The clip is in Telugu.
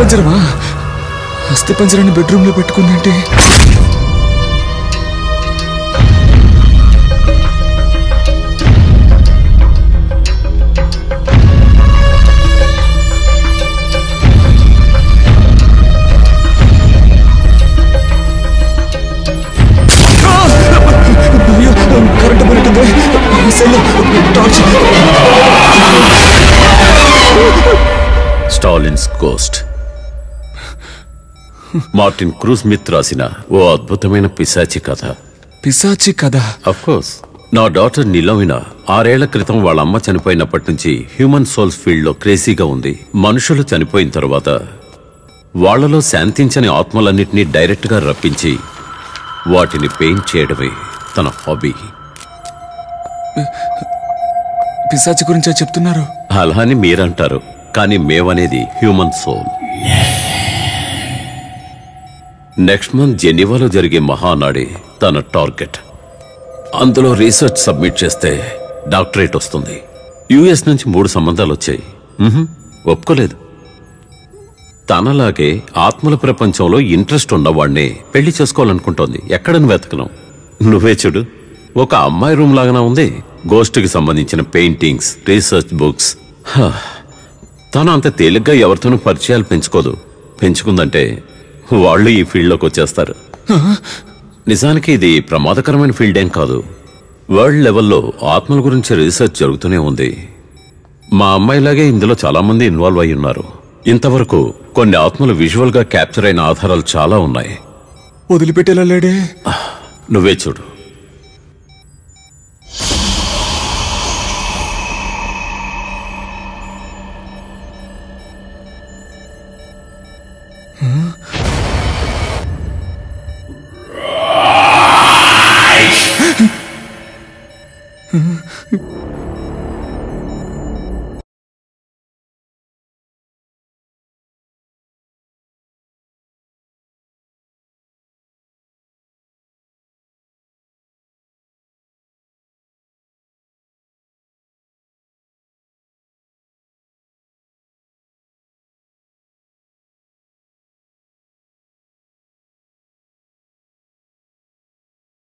అస్థిపంజరమా? అస్థిపంజరాన్ని బెడ్రూమ్ లో పెట్టుకుందంటే కరెంట్ పోయినట్టుంది. Stalin's ghost Martin Cruz Smith రాసిన ఓ అద్భుతమైన పిశాచి కథ. పిశాచి కథ? Of course. నా డాటర్ నిలోమినా 6 ఏళ్ల క్రితం వాళ్ళ అమ్మ చనిపోయినప్పటి నుంచి హ్యూమన్ సోల్స్ ఫీల్డ్ లో క్రేజీగా ఉంది. మనుషులు చనిపోయిన తర్వాత వాళ్లలో శాంతించని ఆత్మలన్నింటినీ డైరెక్ట్ గా రప్పించి వాటిని పెయింట్ చేయడమే తన హాబీ. పిశాచి గురించే చెప్తున్నారు? అలా అని మీరంటారు, కానీ మేమనేది హ్యూమన్ సోల్. నెక్స్ట్ మంత్ జెనీవాలో జరిగే మహానాడే తన టార్గెట్. అందులో రీసెర్చ్ సబ్మిట్ చేస్తే డాక్టరేట్ వస్తుంది. యుఎస్ నుంచి 3 సంబంధాలు వచ్చాయి. ఒప్పుకోలేదు. తనలాగే ఆత్మల ప్రపంచంలో ఇంట్రెస్ట్ ఉన్నవాడినే పెళ్లి చేసుకోవాలనుకుంటోంది. ఎక్కడని వెతకను. నువ్వే చూడు, ఒక అమ్మాయి రూమ్ లాగానే ఉంది. గోస్ట్కి సంబంధించిన పెయింటింగ్స్, రీసెర్చ్ బుక్స్. తను అంత తేలిగ్గా ఎవరితోనూ పరిచయాలు పెంచుకోదు. పెంచుకుందంటే వాళ్ళు ఈ ఫీల్డ్లోకి వచ్చేస్తారు. నిజానికి ఇది ప్రమాదకరమైన ఫీల్డ్ ఏం కాదు. వరల్డ్ లెవెల్లో ఆత్మల గురించి రీసెర్చ్ జరుగుతూనే ఉంది. మా అమ్మాయిలాగే ఇందులో చాలా మంది ఇన్వాల్వ్ అయి ఉన్నారు. ఇంతవరకు కొన్ని ఆత్మలు విజువల్ గా క్యాప్చర్ అయిన ఆధారాలు చాలా ఉన్నాయి. వదిలిపెట్టేలా లేడే. నువ్వే చూడు.